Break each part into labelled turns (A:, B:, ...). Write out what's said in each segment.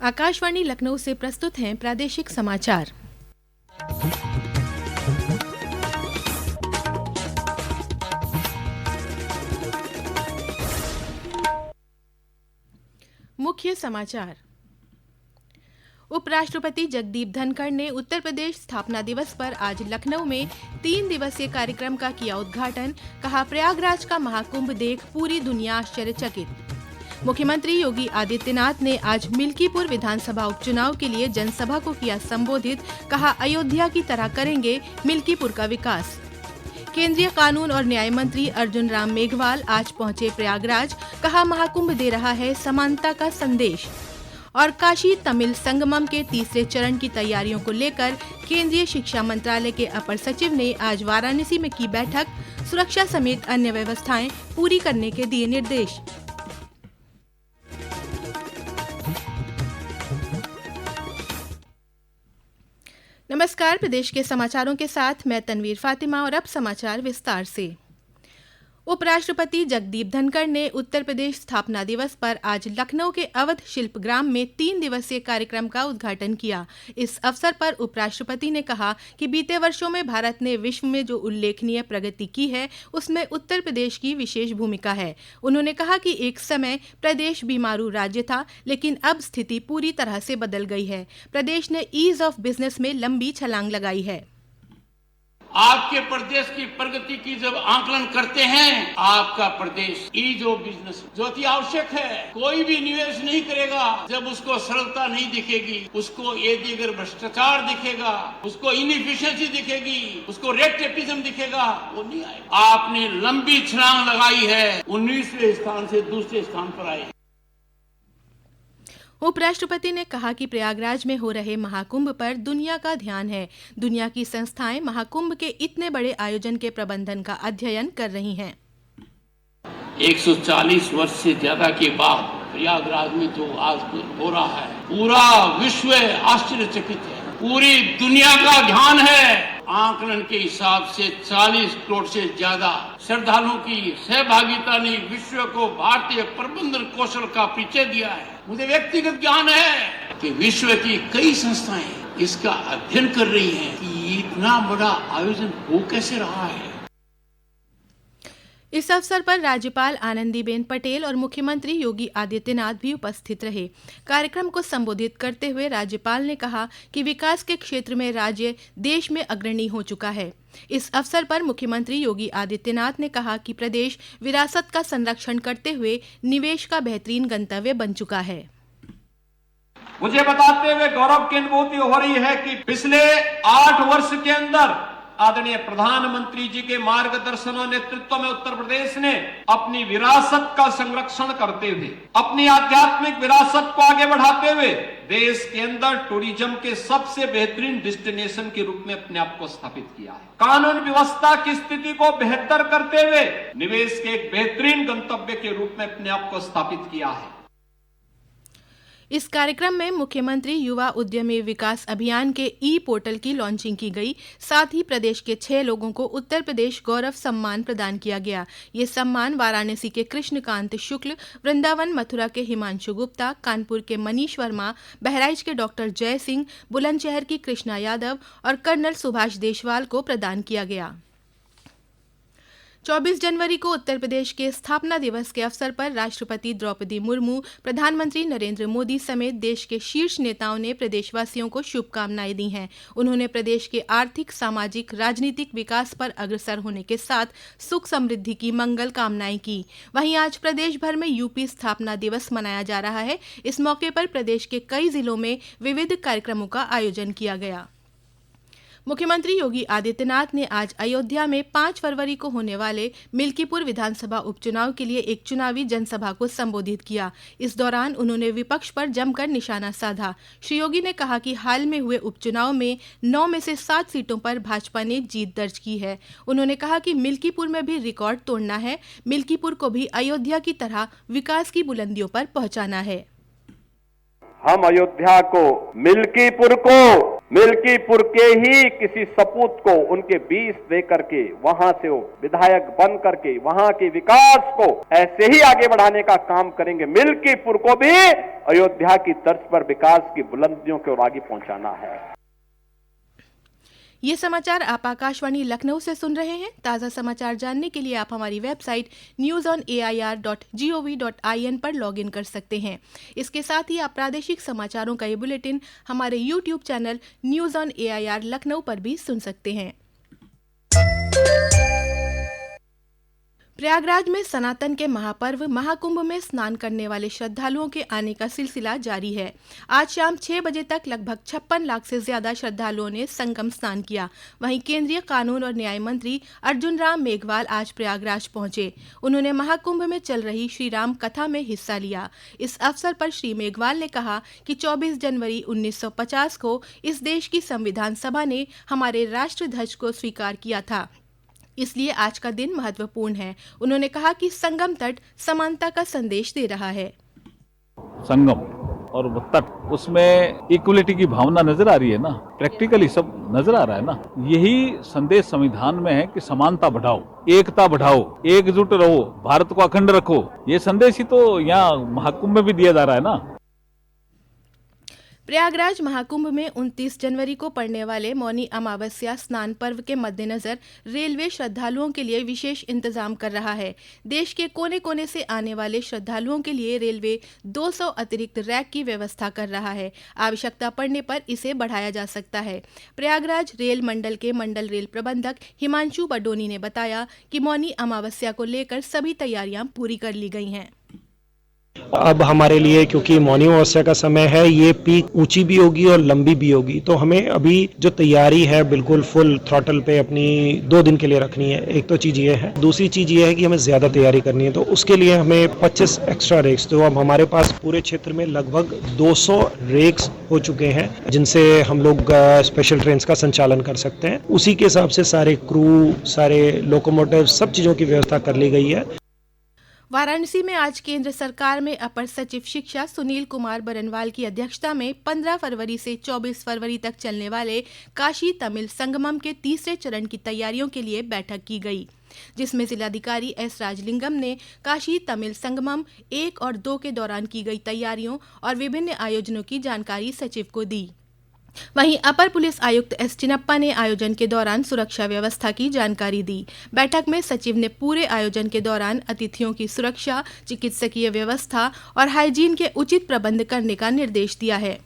A: आकाशवाणी लखनऊ से प्रस्तुत हैं प्रादेशिक समाचार। मुख्य समाचार। उपराष्ट्रपति जगदीप धनखड़ ने उत्तर प्रदेश स्थापना दिवस पर आज लखनऊ में 3 दिवसीय कार्यक्रम का किया उद्घाटन। कहा, प्रयागराज का महाकुंभ देख पूरी दुनिया आश्चर्यचकित। मुख्यमंत्री योगी आदित्यनाथ ने आज मिल्कीपुर विधानसभा उपचुनाव के लिए जनसभा को किया संबोधित। कहा, अयोध्या की तरह करेंगे मिल्कीपुर का विकास। केंद्रीय कानून और न्याय मंत्री अर्जुन राम मेघवाल आज पहुंचे प्रयागराज। कहा, महाकुंभ दे रहा है समानता का संदेश। और काशी तमिल संगमम के तीसरे चरण की तैयारियों को लेकर केंद्रीय शिक्षा मंत्रालय के अपर सचिव ने आज वाराणसी में की बैठक। सुरक्षा समेत अन्य व्यवस्थाएं पूरी करने के दिए निर्देश। नमस्कार, प्रदेश के समाचारों के साथ मैं तनवीर फातिमा और अब समाचार विस्तार से। उपराष्ट्रपति जगदीप धनखड़ ने उत्तर प्रदेश स्थापना दिवस पर आज लखनऊ के अवध शिल्पग्राम में 3 दिवसीय कार्यक्रम का उद्घाटन किया। इस अवसर पर उपराष्ट्रपति ने कहा कि बीते वर्षों में भारत ने विश्व में जो उल्लेखनीय प्रगति की है, उसमें उत्तर प्रदेश की विशेष भूमिका है। उन्होंने कहा कि एक समय प्रदेश बीमारू राज्य था, लेकिन अब स्थिति पूरी तरह से बदल गई है। प्रदेश ने ईज ऑफ बिजनेस में लंबी छलांग लगाई है।
B: आपके प्रदेश की प्रगति की जब आकलन करते हैं, आपका प्रदेश ईज ऑफ बिजनेस जो अति आवश्यक है। कोई भी निवेश नहीं करेगा जब उसको सरलता नहीं दिखेगी, उसको अगर भ्रष्टाचार दिखेगा, उसको इनएफिशिएंसी दिखेगी, उसको रेट टेपिज्म दिखेगा, वो नहीं आएगा। आपने लंबी छलांग लगाई है, 19वें स्थान से दूसरे स्थान पर आए।
A: उपराष्ट्रपति ने कहा कि प्रयागराज में हो रहे महाकुंभ पर दुनिया का ध्यान है। दुनिया की संस्थाएं महाकुंभ के इतने बड़े आयोजन के प्रबंधन का अध्ययन कर रही हैं।
B: 140 वर्ष से ज्यादा के बाद प्रयागराज में जो आज हो रहा है, पूरा विश्व आश्चर्यचकित है। पूरी दुनिया का ध्यान है। आकलन के हिसाब से 40 करोड़ से ज्यादा श्रद्धालुओं की सहभागिता ने विश्व को भारतीय प्रबंधन कौशल का परिचय दिया है। मुझे व्यक्तिगत ज्ञान है कि विश्व की कई संस्थाएं इसका अध्ययन कर रही हैं कि इतना बड़ा आयोजन हो कैसे रहा है।
A: इस अवसर पर राज्यपाल आनंदीबेन पटेल और मुख्यमंत्री योगी आदित्यनाथ भी उपस्थित रहे। कार्यक्रम को संबोधित करते हुए राज्यपाल ने कहा कि विकास के क्षेत्र में राज्य देश में अग्रणी हो चुका है। इस अवसर पर मुख्यमंत्री योगी आदित्यनाथ ने कहा कि प्रदेश विरासत का संरक्षण करते हुए निवेश का बेहतरीन गंतव्य बन चुका है।
C: मुझे बताते हुए गौरव की अनुभूति हो रही है कि पिछले 8 वर्ष के अंदर आदरणीय प्रधानमंत्री जी के मार्गदर्शन और नेतृत्व में उत्तर प्रदेश ने अपनी विरासत का संरक्षण करते हुए, अपनी आध्यात्मिक विरासत को आगे बढ़ाते हुए देश के अंदर टूरिज्म के सबसे बेहतरीन डेस्टिनेशन के रूप में अपने आप को स्थापित किया है। कानून व्यवस्था की स्थिति को बेहतर करते हुए निवेश के एक बेहतरीन गंतव्य के रूप में अपने आप को स्थापित किया है।
A: इस कार्यक्रम में मुख्यमंत्री युवा उद्यमी विकास अभियान के ई पोर्टल की लॉन्चिंग की गई। साथ ही प्रदेश के 6 लोगों को उत्तर प्रदेश गौरव सम्मान प्रदान किया गया। ये सम्मान वाराणसी के कृष्णकांत शुक्ल, वृंदावन मथुरा के हिमांशु गुप्ता, कानपुर के मनीष वर्मा, बहराइच के डॉक्टर जय सिंह, बुलंदशहर की कृष्णा यादव और कर्नल सुभाष देशवाल को प्रदान किया गया। 24 जनवरी को उत्तर प्रदेश के स्थापना दिवस के अवसर पर राष्ट्रपति द्रौपदी मुर्मू, प्रधानमंत्री नरेंद्र मोदी समेत देश के शीर्ष नेताओं ने प्रदेशवासियों को शुभकामनाएं दी हैं। उन्होंने प्रदेश के आर्थिक, सामाजिक, राजनीतिक विकास पर अग्रसर होने के साथ सुख समृद्धि की मंगल कामनाएं की। वहीं आज प्रदेश भर में यूपी स्थापना दिवस मनाया जा रहा है। इस मौके पर प्रदेश के कई जिलों में विविध कार्यक्रमों का आयोजन किया गया। मुख्यमंत्री योगी आदित्यनाथ ने आज अयोध्या में 5 फरवरी को होने वाले मिल्कीपुर विधानसभा उपचुनाव के लिए एक चुनावी जनसभा को संबोधित किया। इस दौरान उन्होंने विपक्ष पर जमकर निशाना साधा। श्री योगी ने कहा कि हाल में हुए उपचुनाव में 9 में से 7 सीटों पर भाजपा ने जीत दर्ज की है। उन्होंने कहा कि मिल्कीपुर में भी रिकॉर्ड तोड़ना है। मिल्कीपुर को भी अयोध्या की तरह विकास की बुलंदियों पर पहुंचाना है।
D: हम अयोध्या को, मिल्कीपुर को मिल्कीपुर के ही किसी सपूत को उनके 20 दे करके वहां से वो विधायक बन करके वहां के विकास को ऐसे ही आगे बढ़ाने का काम करेंगे। मिल्कीपुर को भी अयोध्या की तर्ज पर विकास की बुलंदियों की ओर आगे पहुंचाना है।
A: ये समाचार आप आकाशवाणी लखनऊ से सुन रहे हैं। ताज़ा समाचार जानने के लिए आप हमारी वेबसाइट newsonair.gov.in पर लॉगिन कर सकते हैं। इसके साथ ही आप प्रादेशिक समाचारों का ये बुलेटिन हमारे YouTube channel news on AIR Lucknow पर भी सुन सकते हैं। प्रयागराज में सनातन के महापर्व महाकुंभ में स्नान करने वाले श्रद्धालुओं के आने का सिलसिला जारी है। आज शाम 6 बजे तक लगभग 56 लाख से ज्यादा श्रद्धालुओं ने संगम स्नान किया। वहीं केंद्रीय कानून और न्याय मंत्री अर्जुन राम मेघवाल आज प्रयागराज पहुंचे। उन्होंने महाकुंभ में चल रही श्री राम कथा में हिस्सा लिया। इस अवसर पर श्री मेघवाल ने कहा कि 24 जनवरी 1950 को इस देश की संविधान सभा ने हमारे राष्ट्रध्वज को स्वीकार किया था, इसलिए आज का दिन महत्वपूर्ण है। उन्होंने कहा कि संगम तट समानता का संदेश दे रहा है।
E: संगम और वो तट, उसमें इक्वलिटी की भावना नजर आ रही है ना, प्रैक्टिकली सब नजर आ रहा है ना। यही संदेश संविधान में है कि समानता बढ़ाओ, एकता बढ़ाओ, एकजुट रहो, भारत को अखंड रखो। ये संदेश ही तो यहाँ महाकुंभ में भी दिया जा रहा है ना।
A: प्रयागराज महाकुंभ में 29 जनवरी को पड़ने वाले मौनी अमावस्या स्नान पर्व के मद्देनजर रेलवे श्रद्धालुओं के लिए विशेष इंतजाम कर रहा है। देश के कोने कोने से आने वाले श्रद्धालुओं के लिए रेलवे 200 अतिरिक्त रैक की व्यवस्था कर रहा है। आवश्यकता पड़ने पर इसे बढ़ाया जा सकता है। प्रयागराज रेल मंडल के मंडल रेल प्रबंधक हिमांशु बडोनी ने बताया कि मौनी अमावस्या को लेकर सभी तैयारियां पूरी कर ली गई हैं।
F: अब हमारे लिए क्योंकि मौनी अमावस्या का समय है, ये पीक ऊंची भी होगी और लंबी भी होगी, तो हमें अभी जो तैयारी है बिल्कुल फुल थ्रॉटल पे अपनी 2 दिन के लिए रखनी है। एक तो चीज ये है, दूसरी चीज ये है कि हमें ज्यादा तैयारी करनी है, तो उसके लिए हमें 25 एक्स्ट्रा रेक्स, तो अब हमारे पास पूरे क्षेत्र में लगभग 200 रेक्स हो चुके हैं जिनसे हम लोग स्पेशल ट्रेन का संचालन कर सकते हैं। उसी के हिसाब से सारे क्रू, सारे लोकोमोटिव, सब चीजों की व्यवस्था कर ली गई है।
A: वाराणसी में आज केंद्र सरकार में अपर सचिव शिक्षा सुनील कुमार बरनवाल की अध्यक्षता में 15 फरवरी से 24 फरवरी तक चलने वाले काशी तमिल संगमम के तीसरे चरण की तैयारियों के लिए बैठक की गई, जिसमें जिलाधिकारी एस राजलिंगम ने काशी तमिल संगमम 1 और 2 के दौरान की गई तैयारियों और विभिन्न आयोजनों की जानकारी सचिव को दी। वहीं अपर पुलिस आयुक्त एस चिनप्पा ने आयोजन के दौरान सुरक्षा व्यवस्था की जानकारी दी। बैठक में सचिव ने पूरे आयोजन के दौरान अतिथियों की सुरक्षा, चिकित्सकीय व्यवस्था और हाइजीन के उचित प्रबंध करने का निर्देश दिया है।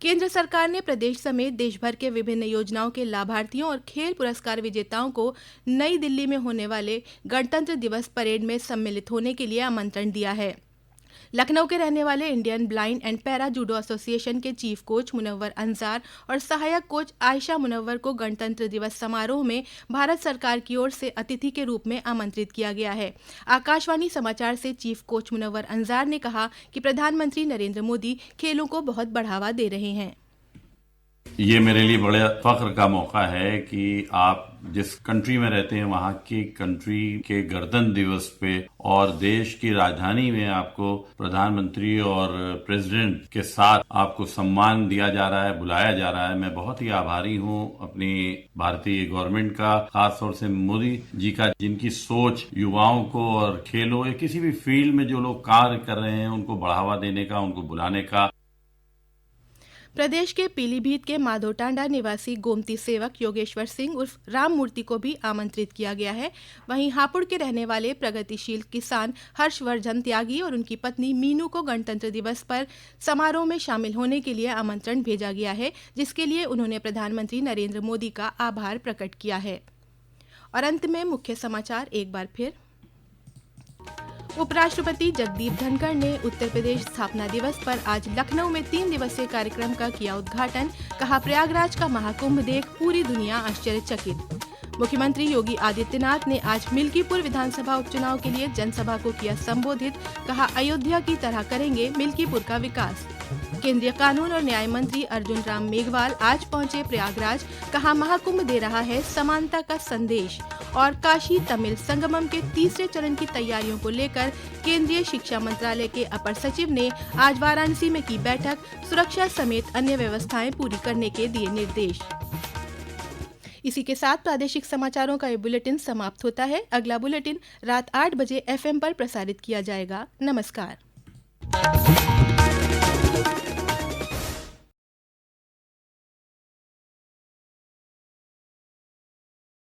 A: केंद्र सरकार ने प्रदेश समेत देश भर के विभिन्न योजनाओं के लाभार्थियों और खेल पुरस्कार विजेताओं को नई दिल्ली में होने वाले गणतंत्र दिवस परेड में सम्मिलित होने के लिए आमंत्रण दिया है। लखनऊ के रहने वाले Indian blind and para judo association के चीफ कोच मुनव्वर अंजार और सहायक कोच आयशा मुनव्वर को गणतंत्र दिवस समारोह में भारत सरकार की ओर से अतिथि के रूप में आमंत्रित किया गया है। आकाशवाणी समाचार से चीफ कोच मुनव्वर अंजार ने कहा कि प्रधानमंत्री नरेंद्र मोदी खेलों को बहुत बढ़ावा दे रहे हैं।
G: ये मेरे लिए बड़े फख्र का मौका है कि आप जिस कंट्री में रहते हैं वहाँ की कंट्री के गणतंत्र दिवस पे और देश की राजधानी में आपको प्रधानमंत्री और प्रेसिडेंट के साथ आपको सम्मान दिया जा रहा है, बुलाया जा रहा है। मैं बहुत ही आभारी हूँ अपनी भारतीय गवर्नमेंट का, खासतौर से मोदी जी का, जिनकी सोच युवाओं को और खेलों या किसी भी फील्ड में जो लोग कार्य कर रहे हैं उनको बढ़ावा देने का, उनको बुलाने का।
A: प्रदेश के पीलीभीत के माधोटांडा निवासी गोमती सेवक योगेश्वर सिंह उर्फ राम मूर्ति को भी आमंत्रित किया गया है। वहीं हापुड़ के रहने वाले प्रगतिशील किसान हर्षवर्धन त्यागी और उनकी पत्नी मीनू को गणतंत्र दिवस पर समारोह में शामिल होने के लिए आमंत्रण भेजा गया है, जिसके लिए उन्होंने प्रधानमंत्री नरेंद्र मोदी का आभार प्रकट किया है। और अंत में मुख्य समाचार एक बार फिर। उपराष्ट्रपति जगदीप धनखड़ ने उत्तर प्रदेश स्थापना दिवस पर आज लखनऊ में 3 दिवसीय कार्यक्रम का किया उद्घाटन। कहा, प्रयागराज का महाकुंभ देख पूरी दुनिया आश्चर्यचकित। मुख्यमंत्री योगी आदित्यनाथ ने आज मिल्कीपुर विधानसभा उपचुनाव के लिए जनसभा को किया संबोधित। कहा, अयोध्या की तरह करेंगे मिल्कीपुर का विकास। केंद्रीय कानून और न्याय मंत्री अर्जुन राम मेघवाल आज पहुंचे प्रयागराज। कहा, महाकुंभ दे रहा है समानता का संदेश। और काशी तमिल संगमम के तीसरे चरण की तैयारियों को लेकर केंद्रीय शिक्षा मंत्रालय के अपर सचिव ने आज वाराणसी में की बैठक, सुरक्षा समेत अन्य व्यवस्थाएं पूरी करने के दिए निर्देश। इसी के साथ प्रादेशिक समाचारों का ये बुलेटिन समाप्त होता है। अगला बुलेटिन रात 8 बजे FM पर प्रसारित किया जाएगा। नमस्कार।